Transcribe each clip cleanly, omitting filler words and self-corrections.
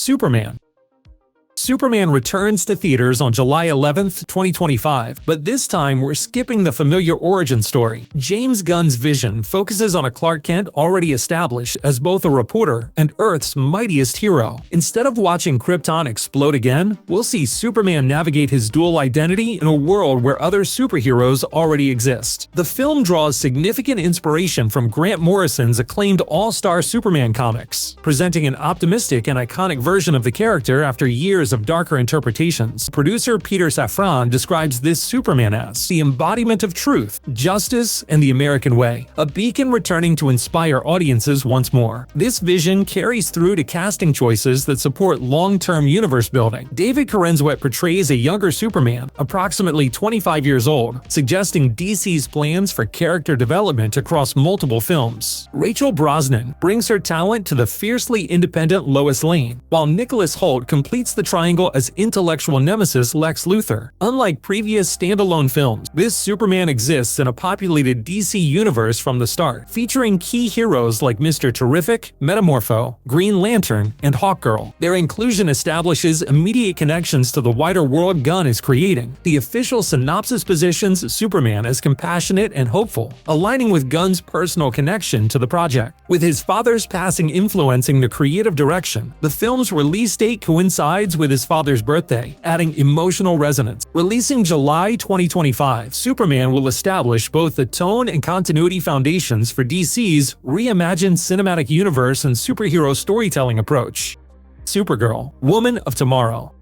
Superman. Superman returns to theaters on July 11, 2025, but this time we're skipping the familiar origin story. James Gunn's vision focuses on a Clark Kent already established as both a reporter and Earth's mightiest hero. Instead of watching Krypton explode again, we'll see Superman navigate his dual identity in a world where other superheroes already exist. The film draws significant inspiration from Grant Morrison's acclaimed all-star Superman comics, presenting an optimistic and iconic version of the character after years of darker interpretations. Producer Peter Safran describes this Superman as the embodiment of truth, justice, and the American way, a beacon returning to inspire audiences once more. This vision carries through to casting choices that support long-term universe building. David Corenswet portrays a younger Superman, approximately 25 years old, suggesting DC's plans for character development across multiple films. Rachel Brosnahan brings her talent to the fiercely independent Lois Lane, while Nicholas Hoult completes the triangle as intellectual nemesis Lex Luthor. Unlike previous standalone films, this Superman exists in a populated DC universe from the start, featuring key heroes like Mr. Terrific, Metamorpho, Green Lantern, and Hawkgirl. Their inclusion establishes immediate connections to the wider world Gunn is creating. The official synopsis positions Superman as compassionate and hopeful, aligning with Gunn's personal connection to the project. With his father's passing influencing the creative direction, the film's release date coincides with his father's birthday, adding emotional resonance. Releasing July 2025, Superman will establish both the tone and continuity foundations for DC's reimagined cinematic universe and superhero storytelling approach. Supergirl, Woman of Tomorrow.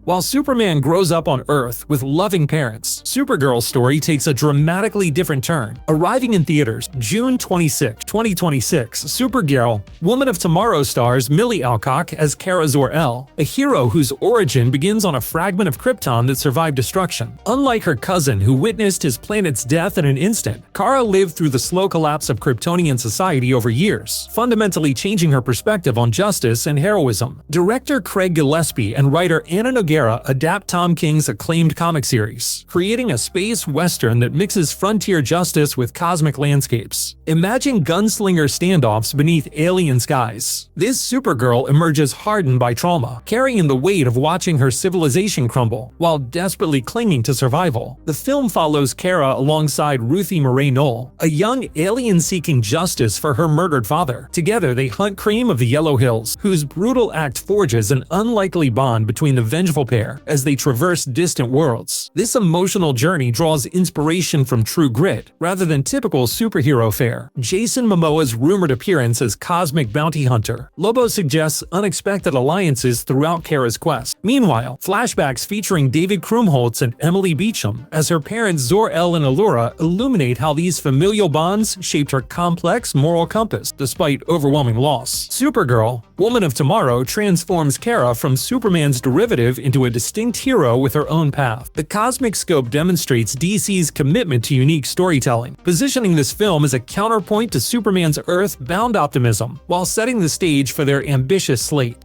While Superman grows up on Earth with loving parents, Supergirl's story takes a dramatically different turn. Arriving in theaters June 26, 2026, Supergirl, Woman of Tomorrow stars Millie Alcock as Kara Zor-El, a hero whose origin begins on a fragment of Krypton that survived destruction. Unlike her cousin who witnessed his planet's death in an instant, Kara lived through the slow collapse of Kryptonian society over years, fundamentally changing her perspective on justice and heroism. Director Craig Gillespie and writer Anna Nogueira adapt Tom King's acclaimed comic series, creating a space western that mixes frontier justice with cosmic landscapes. Imagine gunslinger standoffs beneath alien skies. This Supergirl emerges hardened by trauma, carrying the weight of watching her civilization crumble, while desperately clinging to survival. The film follows Kara alongside Ruthie Murray Knoll, a young alien seeking justice for her murdered father. Together they hunt cream of the Yellow Hills, whose brutal act forges an unlikely bond between the vengeful pair as they traverse distant worlds. This emotional journey draws inspiration from True Grit rather than typical superhero fare. Jason Momoa's rumored appearance as cosmic bounty hunter. Lobo suggests unexpected alliances throughout Kara's quest. Meanwhile, flashbacks featuring David Krumholtz and Emily Beecham as her parents Zor-El and Allura illuminate how these familial bonds shaped her complex moral compass despite overwhelming loss. Supergirl, Woman of Tomorrow transforms Kara from Superman's derivative into a distinct hero with her own path. The cosmic scope demonstrates DC's commitment to unique storytelling, positioning this film as a counterpoint to Superman's Earth-bound optimism, while setting the stage for their ambitious slate.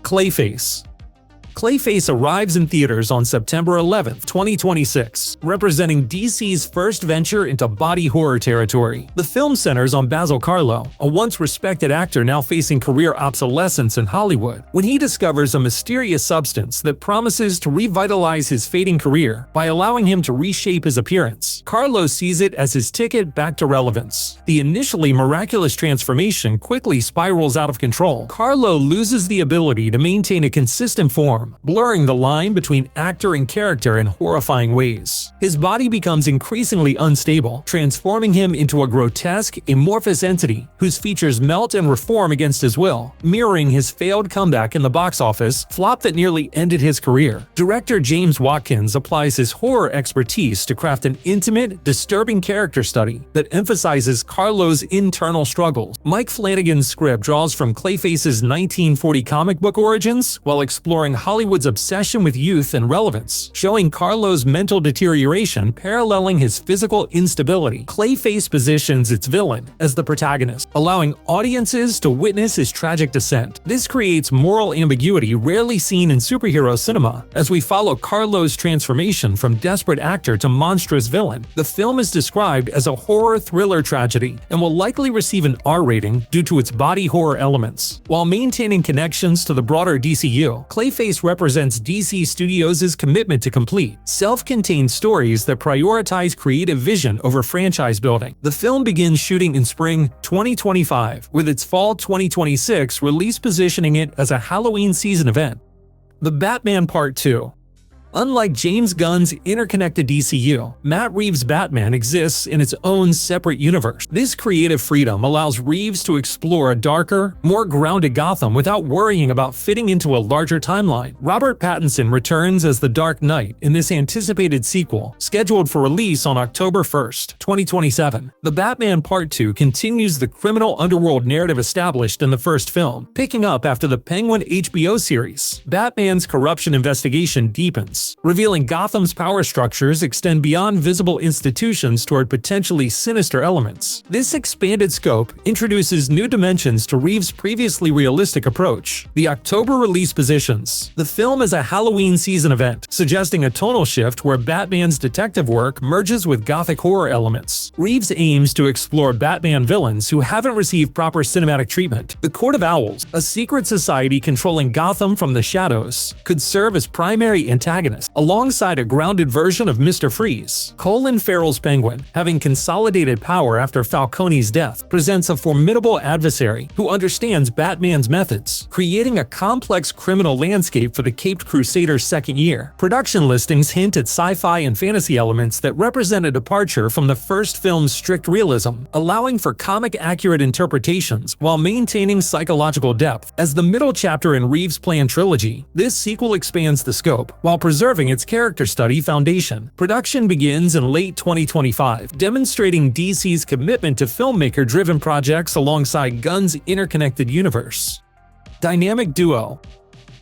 Clayface. Clayface arrives in theaters on September 11, 2026, representing DC's first venture into body horror territory. The film centers on Basil Karlo, a once respected actor now facing career obsolescence in Hollywood, when he discovers a mysterious substance that promises to revitalize his fading career by allowing him to reshape his appearance. Karlo sees it as his ticket back to relevance. The initially miraculous transformation quickly spirals out of control. Karlo loses the ability to maintain a consistent form, blurring the line between actor and character in horrifying ways. His body becomes increasingly unstable, transforming him into a grotesque, amorphous entity whose features melt and reform against his will, mirroring his failed comeback in the box office flop that nearly ended his career. Director James Watkins applies his horror expertise to craft an intimate, disturbing character study that emphasizes Karlo's internal struggles. Mike Flanagan's script draws from Clayface's 1940 comic book origins while exploring Hollywood's Hollywood's obsession with youth and relevance, showing Carlo's mental deterioration paralleling his physical instability. Clayface positions its villain as the protagonist, allowing audiences to witness his tragic descent. This creates moral ambiguity rarely seen in superhero cinema, as we follow Carlo's transformation from desperate actor to monstrous villain. The film is described as a horror thriller tragedy and will likely receive an R rating due to its body horror elements. While maintaining connections to the broader DCU, Clayface represents DC Studios' commitment to complete, self-contained stories that prioritize creative vision over franchise building. The film begins shooting in spring 2025, with its fall 2026 release positioning it as a Halloween season event. The Batman Part 2. Unlike James Gunn's interconnected DCU, Matt Reeves' Batman exists in its own separate universe. This creative freedom allows Reeves to explore a darker, more grounded Gotham without worrying about fitting into a larger timeline. Robert Pattinson returns as the Dark Knight in this anticipated sequel, scheduled for release on October 1st, 2027. The Batman Part 2 continues the criminal underworld narrative established in the first film, picking up after the Penguin HBO series. Batman's corruption investigation deepens, revealing Gotham's power structures extend beyond visible institutions toward potentially sinister elements. This expanded scope introduces new dimensions to Reeves' previously realistic approach. The October release positions the film as a Halloween season event, suggesting a tonal shift where Batman's detective work merges with gothic horror elements. Reeves aims to explore Batman villains who haven't received proper cinematic treatment. The Court of Owls, a secret society controlling Gotham from the shadows, could serve as primary antagonist, alongside a grounded version of Mr. Freeze. Colin Farrell's Penguin, having consolidated power after Falcone's death, presents a formidable adversary who understands Batman's methods, creating a complex criminal landscape for the Caped Crusader's second year. Production listings hint at sci-fi and fantasy elements that represent a departure from the first film's strict realism, allowing for comic-accurate interpretations while maintaining psychological depth. As the middle chapter in Reeves' planned trilogy, this sequel expands the scope, while preserving its character study foundation. Production begins in late 2025, demonstrating DC's commitment to filmmaker-driven projects alongside Gunn's interconnected universe. Dynamic Duo.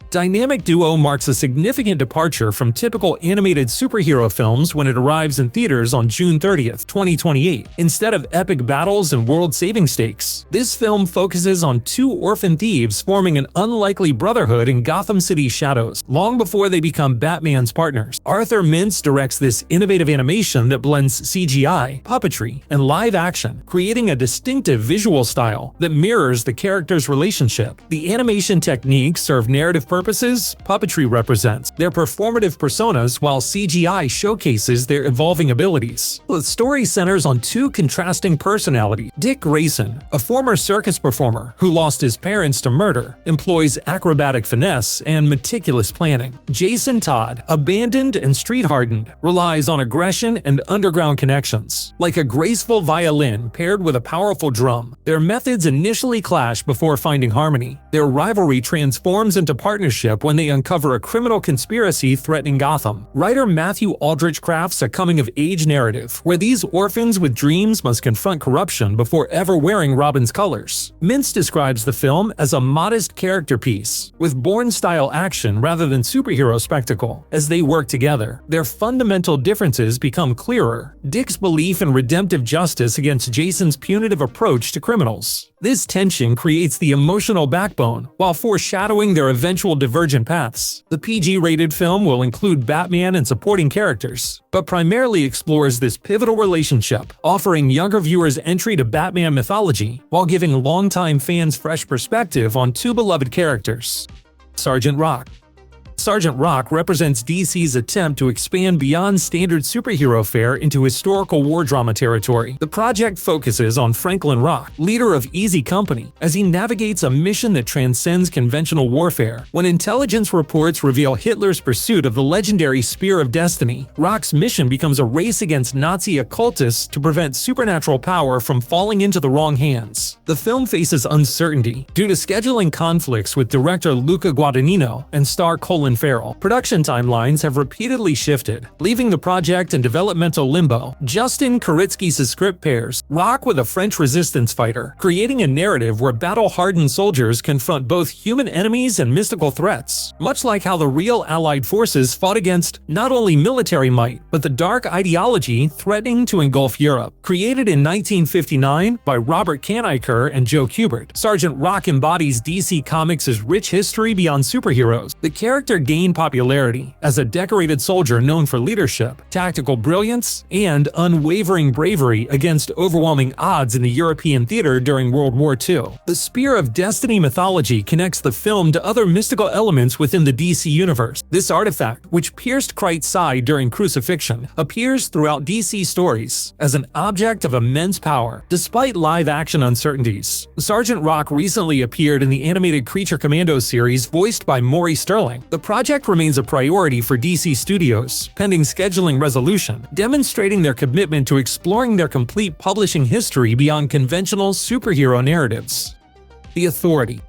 Dynamic Duo marks a significant departure from typical animated superhero films when it arrives in theaters on June 30th, 2028. Instead of epic battles and world-saving stakes, this film focuses on two orphan thieves forming an unlikely brotherhood in Gotham City's shadows, long before they become Batman's partners. Arthur Mintz directs this innovative animation that blends CGI, puppetry, and live action, creating a distinctive visual style that mirrors the characters' relationship. The animation techniques serve narrative purposes, puppetry represents their performative personas while CGI showcases their evolving abilities. The story centers on two contrasting personalities. Dick Grayson, a former circus performer who lost his parents to murder, employs acrobatic finesse and meticulous planning. Jason Todd, abandoned and street-hardened, relies on aggression and underground connections. Like a graceful violin paired with a powerful drum, their methods initially clash before finding harmony. Their rivalry transforms into partnership when they uncover a criminal conspiracy threatening Gotham. Writer Matthew Aldrich crafts a coming-of-age narrative where these orphans with dreams must confront corruption before ever wearing Robin's colors. Mintz describes the film as a modest character piece, with Bourne-style action rather than superhero spectacle. As they work together, their fundamental differences become clearer. Dick's belief in redemptive justice against Jason's punitive approach to criminals. This tension creates the emotional backbone, while foreshadowing their eventual divergent paths. The PG-rated film will include Batman and supporting characters, but primarily explores this pivotal relationship, offering younger viewers entry to Batman mythology, while giving longtime fans fresh perspective on two beloved characters. Sergeant Rock. Sergeant Rock represents DC's attempt to expand beyond standard superhero fare into historical war drama territory. The project focuses on Franklin Rock, leader of Easy Company, as he navigates a mission that transcends conventional warfare. When intelligence reports reveal Hitler's pursuit of the legendary Spear of Destiny, Rock's mission becomes a race against Nazi occultists to prevent supernatural power from falling into the wrong hands. The film faces uncertainty due to scheduling conflicts with director Luca Guadagnino and star Colin Colin Farrell. Production timelines have repeatedly shifted, leaving the project in developmental limbo. Justin Kuritsky's script pairs Rock with a French resistance fighter, creating a narrative where battle-hardened soldiers confront both human enemies and mystical threats, much like how the real Allied forces fought against not only military might, but the dark ideology threatening to engulf Europe. Created in 1959 by Robert Kaniker and Joe Kubert, Sergeant Rock embodies DC Comics' rich history beyond superheroes. The character gained popularity as a decorated soldier known for leadership, tactical brilliance, and unwavering bravery against overwhelming odds in the European theater during World War II. The Spear of Destiny mythology connects the film to other mystical elements within the DC universe. This artifact, which pierced Kright's side during crucifixion, appears throughout DC stories as an object of immense power. Despite live-action uncertainties, Sergeant Rock recently appeared in the animated Creature Commandos series voiced by Maury Sterling. The project remains a priority for DC Studios, pending scheduling resolution, demonstrating their commitment to exploring their complete publishing history beyond conventional superhero narratives. The Authority.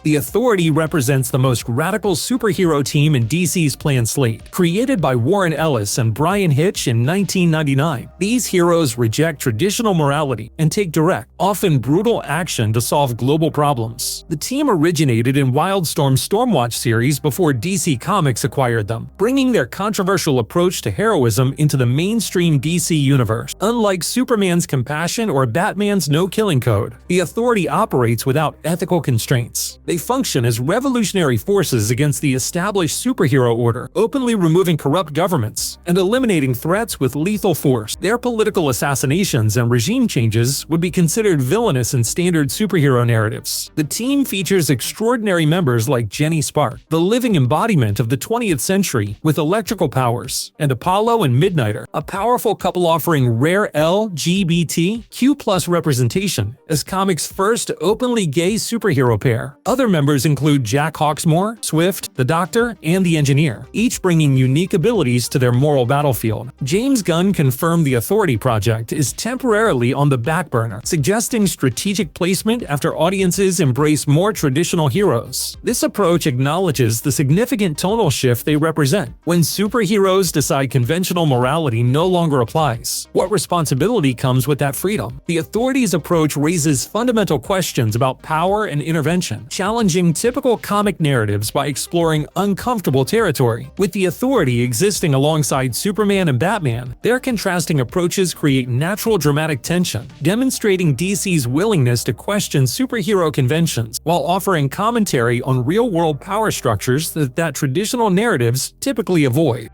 The Authority represents the most radical superhero team in DC's planned slate. Created by Warren Ellis and Brian Hitch in 1999, these heroes reject traditional morality and take direct, often brutal action to solve global problems. The team originated in Wildstorm's Stormwatch series before DC Comics acquired them, bringing their controversial approach to heroism into the mainstream DC universe. Unlike Superman's compassion or Batman's no-killing code, the Authority operates without ethical constraints. They function as revolutionary forces against the established superhero order, openly removing corrupt governments and eliminating threats with lethal force. Their political assassinations and regime changes would be considered villainous in standard superhero narratives. The team features extraordinary members like Jenny Spark, the living embodiment of the 20th century with electrical powers, and Apollo and Midnighter, a powerful couple offering rare LGBTQ+ representation as comics' first openly gay superhero pair. Other members include Jack Hawksmoor, Swift, the Doctor, and the Engineer, each bringing unique abilities to their moral battlefield. James Gunn confirmed the Authority project is temporarily on the back burner, suggesting strategic placement after audiences embrace more traditional heroes. This approach acknowledges the significant tonal shift they represent. When superheroes decide conventional morality no longer applies, what responsibility comes with that freedom? The Authority's approach raises fundamental questions about power and intervention, challenging typical comic narratives by exploring uncomfortable territory. With the Authority existing alongside Superman and Batman, their contrasting approaches create natural dramatic tension, demonstrating DC's willingness to question superhero conventions while offering commentary on real-world power structures that traditional narratives typically avoid.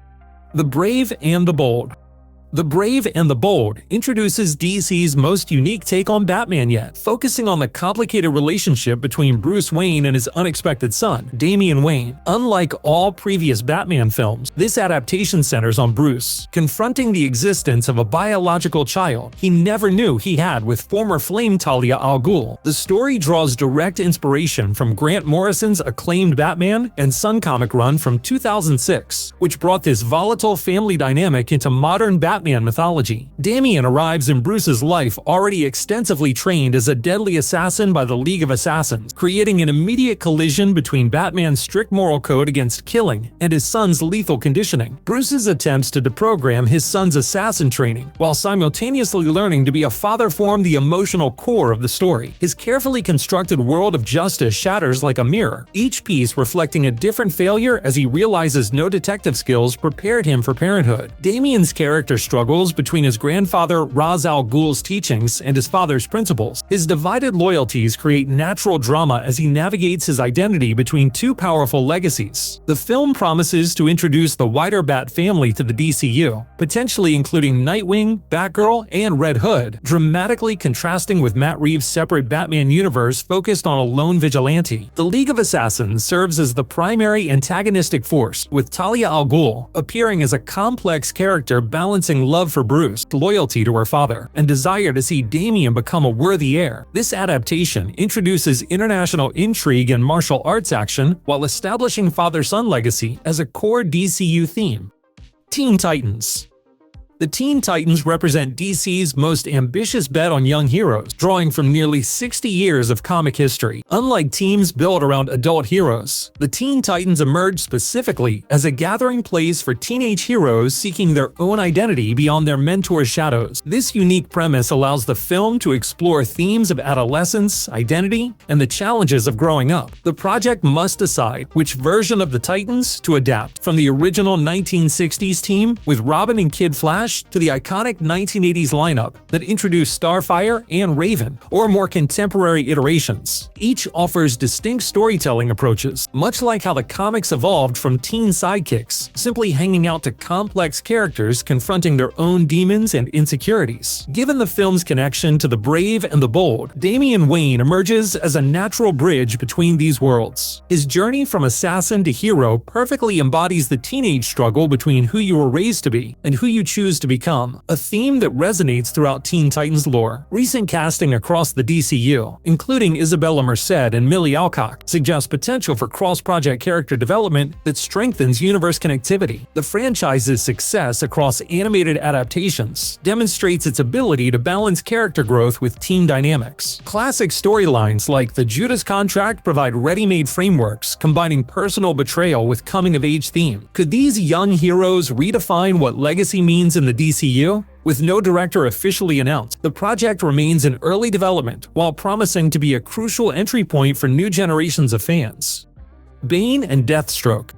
The Brave and the Bold. The Brave and the Bold introduces DC's most unique take on Batman yet, focusing on the complicated relationship between Bruce Wayne and his unexpected son, Damian Wayne. Unlike all previous Batman films, this adaptation centers on Bruce, confronting the existence of a biological child he never knew he had with former Flame Talia al Ghul. The story draws direct inspiration from Grant Morrison's acclaimed Batman and Son comic run from 2006, which brought this volatile family dynamic into modern Batman mythology. Damian arrives in Bruce's life already extensively trained as a deadly assassin by the League of Assassins, creating an immediate collision between Batman's strict moral code against killing and his son's lethal conditioning. Bruce's attempts to deprogram his son's assassin training, while simultaneously learning to be a father, form the emotional core of the story. His carefully constructed world of justice shatters like a mirror, each piece reflecting a different failure as he realizes no detective skills prepared him for parenthood. Damian's character struggles between his grandfather Ra's al Ghul's teachings and his father's principles. His divided loyalties create natural drama as he navigates his identity between two powerful legacies. The film promises to introduce the wider Bat family to the DCU, potentially including Nightwing, Batgirl, and Red Hood, dramatically contrasting with Matt Reeves' separate Batman universe focused on a lone vigilante. The League of Assassins serves as the primary antagonistic force, with Talia al Ghul appearing as a complex character balancing love for Bruce, loyalty to her father, and desire to see Damian become a worthy heir. This adaptation introduces international intrigue and martial arts action while establishing father-son legacy as a core DCU theme. Teen Titans. The Teen Titans represent DC's most ambitious bet on young heroes, drawing from nearly 60 years of comic history. Unlike teams built around adult heroes, the Teen Titans emerged specifically as a gathering place for teenage heroes seeking their own identity beyond their mentors' shadows. This unique premise allows the film to explore themes of adolescence, identity, and the challenges of growing up. The project must decide which version of the Titans to adapt, from the original 1960s team with Robin and Kid Flash to the iconic 1980s lineup that introduced Starfire and Raven, or more contemporary iterations. Each offers distinct storytelling approaches, much like how the comics evolved from teen sidekicks, simply hanging out to complex characters confronting their own demons and insecurities. Given the film's connection to the brave and the bold, Damian Wayne emerges as a natural bridge between these worlds. His journey from assassin to hero perfectly embodies the teenage struggle between who you were raised to be and who you choose to become, a theme that resonates throughout Teen Titans lore. Recent casting across the DCU, including Isabella Merced and Millie Alcock, suggests potential for cross-project character development that strengthens universe connectivity. The franchise's success across animated adaptations demonstrates its ability to balance character growth with team dynamics. Classic storylines like the Judas Contract provide ready-made frameworks, combining personal betrayal with coming-of-age theme. Could these young heroes redefine what legacy means in the DCU? With no director officially announced, the project remains in early development while promising to be a crucial entry point for new generations of fans. Bane and Deathstroke.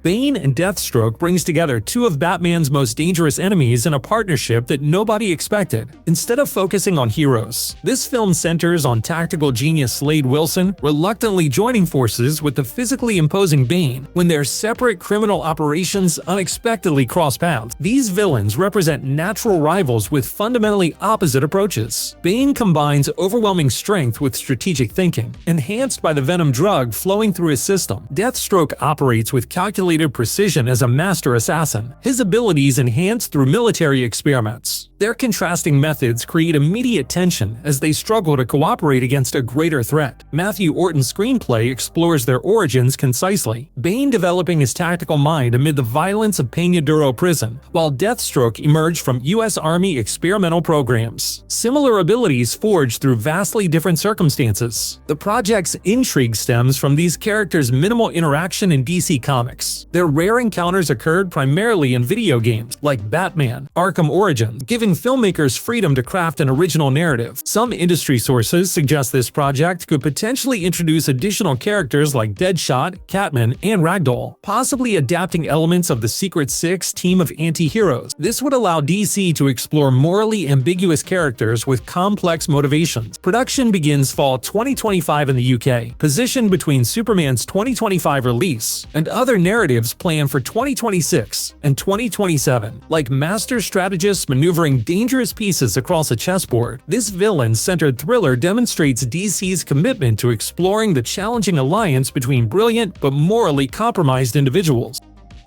Bane and Deathstroke brings together two of Batman's most dangerous enemies in a partnership that nobody expected. Instead of focusing on heroes, this film centers on tactical genius Slade Wilson reluctantly joining forces with the physically imposing Bane when their separate criminal operations unexpectedly cross paths. These villains represent natural rivals with fundamentally opposite approaches. Bane combines overwhelming strength with strategic thinking, enhanced by the Venom drug flowing through his system. Deathstroke operates with calculated precision as a master assassin, his abilities enhanced through military experiments. Their contrasting methods create immediate tension as they struggle to cooperate against a greater threat. Matthew Orton's screenplay explores their origins concisely, Bane developing his tactical mind amid the violence of Peña Duro prison, while Deathstroke emerged from U.S. Army experimental programs. Similar abilities forged through vastly different circumstances. The project's intrigue stems from these characters' minimal interaction in DC Comics. Their rare encounters occurred primarily in video games like Batman: Arkham Origins, giving filmmakers freedom to craft an original narrative. Some industry sources suggest this project could potentially introduce additional characters like Deadshot, Catman, and Ragdoll, possibly adapting elements of the Secret Six team of anti-heroes. This would allow DC to explore morally ambiguous characters with complex motivations. Production begins fall 2025 in the UK, positioned between Superman's 2025 release and other narratives planned for 2026 and 2027. Like master strategists maneuvering dangerous pieces across a chessboard, this villain-centered thriller demonstrates DC's commitment to exploring the challenging alliance between brilliant but morally compromised individuals.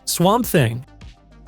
Swamp Thing.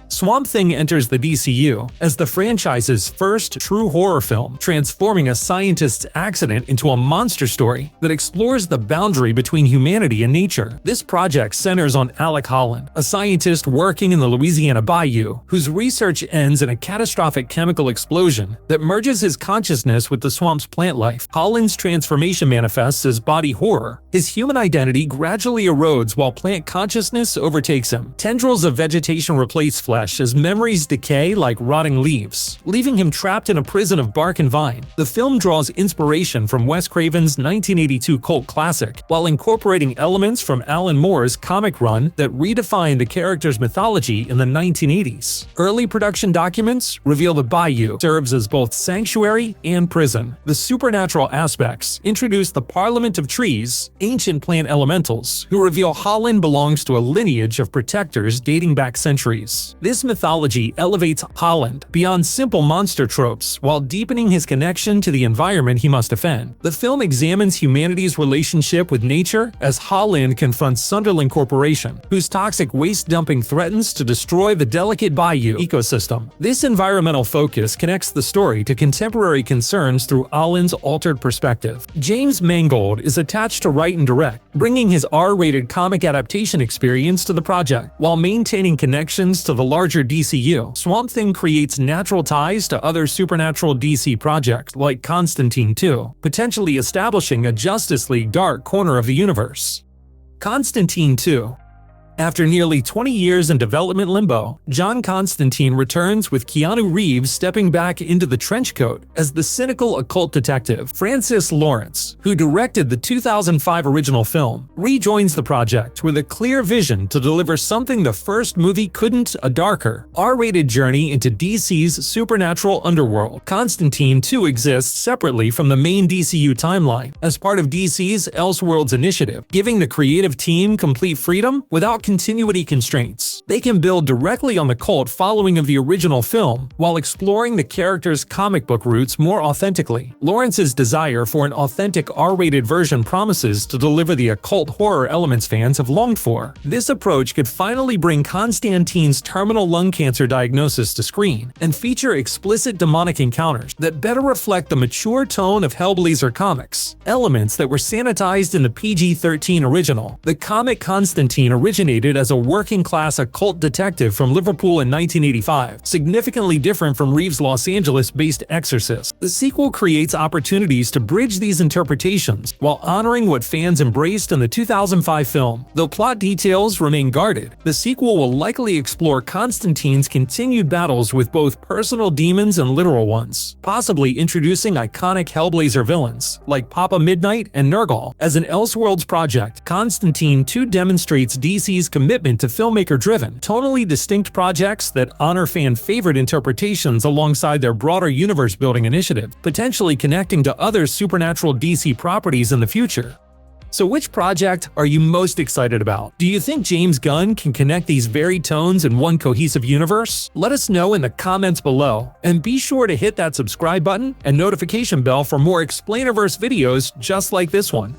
Swamp Thing enters the DCU as the franchise's first true horror film, transforming a scientist's accident into a monster story that explores the boundary between humanity and nature. This project centers on Alec Holland, a scientist working in the Louisiana Bayou, whose research ends in a catastrophic chemical explosion that merges his consciousness with the swamp's plant life. Holland's transformation manifests as body horror. His human identity gradually erodes while plant consciousness overtakes him. Tendrils of vegetation replace flesh as memories decay like rotting leaves, leaving him trapped in a prison of bark and vine. The film draws inspiration from Wes Craven's 1982 cult classic, while incorporating elements from Alan Moore's comic run that redefined the character's mythology in the 1980s. Early production documents reveal the Bayou serves as both sanctuary and prison. The supernatural aspects introduce the Parliament of Trees, ancient plant elementals, who reveal Holland belongs to a lineage of protectors dating back centuries. This mythology elevates Holland beyond simple monster tropes while deepening his connection to the environment he must defend. The film examines humanity's relationship with nature as Holland confronts Sunderland Corporation, whose toxic waste dumping threatens to destroy the delicate Bayou ecosystem. This environmental focus connects the story to contemporary concerns through Holland's altered perspective. James Mangold is attached to write and direct, bringing his R-rated comic adaptation experience to the project, while maintaining connections to the larger DCU, Swamp Thing creates natural ties to other supernatural DC projects like Constantine II, potentially establishing a Justice League dark corner of the universe. Constantine II. After nearly 20 years in development limbo, John Constantine returns with Keanu Reeves stepping back into the trenchcoat as the cynical occult detective. Francis Lawrence, who directed the 2005 original film, rejoins the project with a clear vision to deliver something the first movie couldn't: a darker, R-rated journey into DC's supernatural underworld. Constantine II exists separately from the main DCU timeline as part of DC's Elseworlds initiative, giving the creative team complete freedom without continuity constraints. They can build directly on the cult following of the original film while exploring the character's comic book roots more authentically. Lawrence's desire for an authentic R-rated version promises to deliver the occult horror elements fans have longed for. This approach could finally bring Constantine's terminal lung cancer diagnosis to screen and feature explicit demonic encounters that better reflect the mature tone of Hellblazer comics, elements that were sanitized in the PG-13 original. The comic Constantine originated as a working-class occult detective from Liverpool in 1985, significantly different from Reeves' Los Angeles-based Exorcist. The sequel creates opportunities to bridge these interpretations while honoring what fans embraced in the 2005 film. Though plot details remain guarded, the sequel will likely explore Constantine's continued battles with both personal demons and literal ones, possibly introducing iconic Hellblazer villains like Papa Midnight and Nurgle. As an Elseworlds project, Constantine II demonstrates DC's commitment to filmmaker-driven, tonally distinct projects that honor fan-favorite interpretations alongside their broader universe-building initiative, potentially connecting to other supernatural DC properties in the future. So which project are you most excited about? Do you think James Gunn can connect these varied tones in one cohesive universe? Let us know in the comments below, and be sure to hit that subscribe button and notification bell for more Explainerverse videos just like this one.